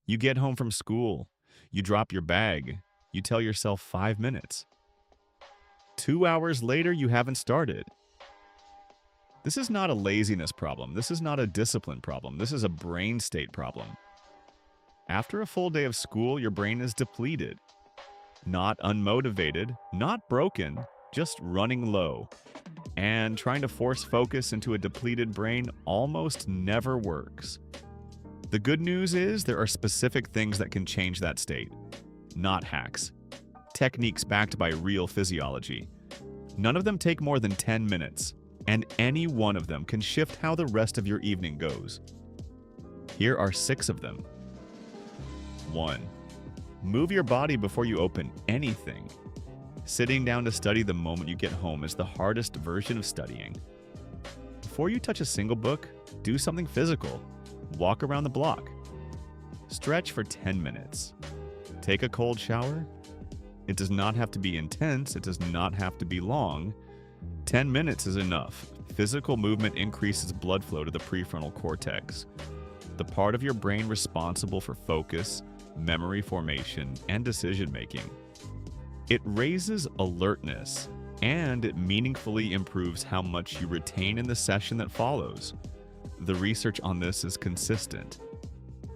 You get home from school, you drop your bag, you tell yourself 5 minutes. 2 hours later, you haven't started. This is not a laziness problem. This is not a discipline problem. This is a brain state problem. After a full day of school, your brain is depleted, not unmotivated, not broken, just running low. And trying to force focus into a depleted brain almost never works. The good news is there are specific things that can change that state, not hacks. Techniques backed by real physiology. None of them take more than 10 minutes, and any one of them can shift how the rest of your evening goes. Here are 6 of them. 1. Move your body before you open anything. Sitting down to study the moment you get home is the hardest version of studying. Before you touch a single book, do something physical. Walk around the block. Stretch for 10 minutes. Take a cold shower. It does not have to be intense. It does not have to be long. 10 minutes is enough. Physical movement increases blood flow to the prefrontal cortex, the part of your brain responsible for focus, memory formation, and decision making. It raises alertness, and it meaningfully improves how much you retain in the session that follows. The research on this is consistent.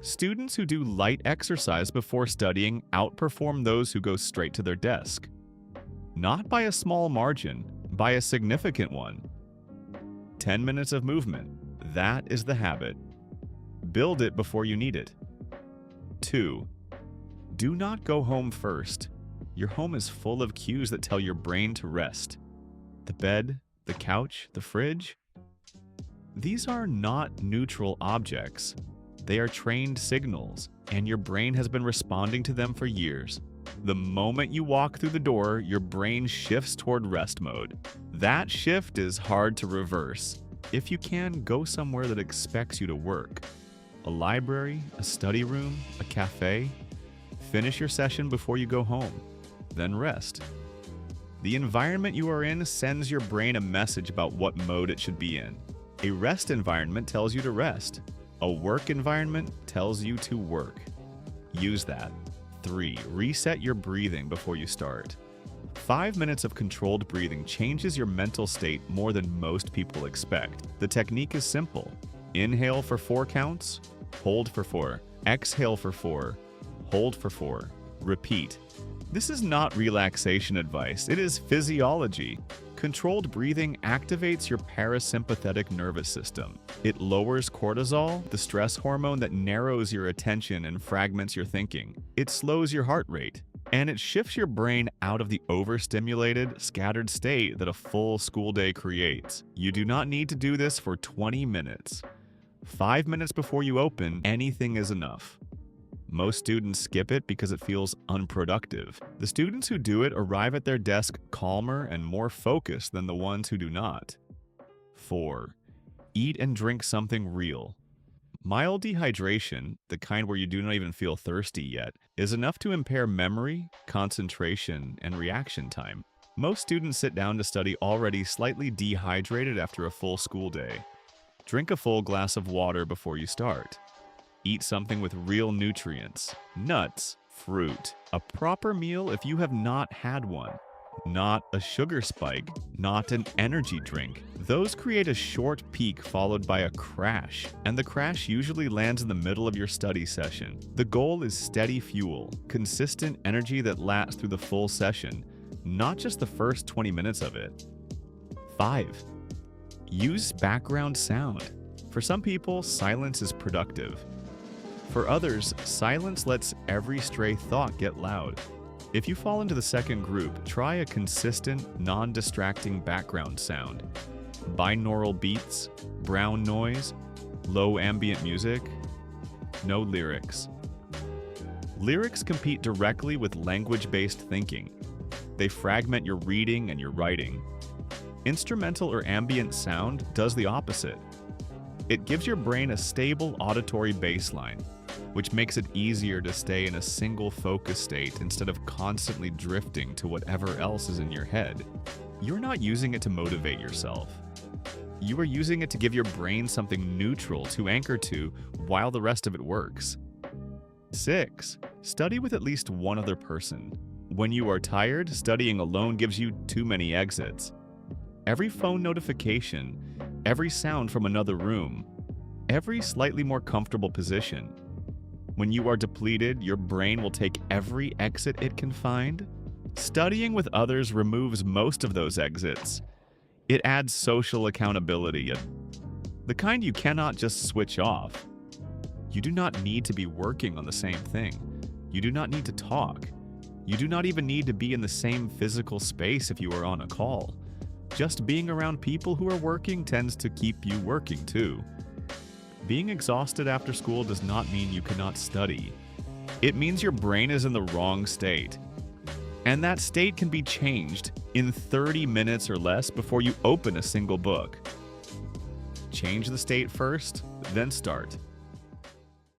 Students who do light exercise before studying outperform those who go straight to their desk. Not by a small margin, by a significant one. 10 minutes of movement. That is the habit. Build it before you need it. 2. Do not go home first. Your home is full of cues that tell your brain to rest. The bed, the couch, the fridge. These are not neutral objects. They are trained signals, and your brain has been responding to them for years. The moment you walk through the door, your brain shifts toward rest mode. That shift is hard to reverse. If you can, go somewhere that expects you to work. A library, a study room, a cafe. Finish your session before you go home. Then rest. The environment you are in sends your brain a message about what mode it should be in. A rest environment tells you to rest. A work environment tells you to work. Use that. 3. Reset your breathing before you start. 5 minutes of controlled breathing changes your mental state more than most people expect. The technique is simple. Inhale for 4 counts, hold for 4, exhale for 4, hold for 4, repeat. This is not relaxation advice, it is physiology. Controlled breathing activates your parasympathetic nervous system. It lowers cortisol, the stress hormone that narrows your attention and fragments your thinking. It slows your heart rate, and it shifts your brain out of the overstimulated, scattered state that a full school day creates. You do not need to do this for 20 minutes. 5 minutes before you open, anything is enough. Most students skip it because it feels unproductive. The students who do it arrive at their desk calmer and more focused than the ones who do not. 4. Eat and drink something real. Mild dehydration, the kind where you do not even feel thirsty yet, is enough to impair memory, concentration, and reaction time. Most students sit down to study already slightly dehydrated after a full school day. Drink a full glass of water before you start. Eat something with real nutrients, nuts, fruit. A proper meal if you have not had one. Not a sugar spike, not an energy drink. Those create a short peak followed by a crash, and the crash usually lands in the middle of your study session. The goal is steady fuel, consistent energy that lasts through the full session, not just the first 20 minutes of it. 5. Use background sound. For some people, silence is productive. For others, silence lets every stray thought get loud. If you fall into the second group, try a consistent, non-distracting background sound. Binaural beats, brown noise, low ambient music, no lyrics. Lyrics compete directly with language-based thinking. They fragment your reading and your writing. Instrumental or ambient sound does the opposite. It gives your brain a stable auditory baseline, which makes it easier to stay in a single focus state instead of constantly drifting to whatever else is in your head. You're not using it to motivate yourself. You are using it to give your brain something neutral to anchor to while the rest of it works. 6. Study with at least one other person. When you are tired, studying alone gives you too many exits. Every phone notification, every sound from another room, every slightly more comfortable position. When you are depleted, your brain will take every exit it can find. Studying with others removes most of those exits. It adds social accountability, the kind you cannot just switch off. You do not need to be working on the same thing. You do not need to talk. You do not even need to be in the same physical space if you are on a call. Just being around people who are working tends to keep you working too. Being exhausted after school does not mean you cannot study. It means your brain is in the wrong state. And that state can be changed in 30 minutes or less before you open a single book. Change the state first, then start.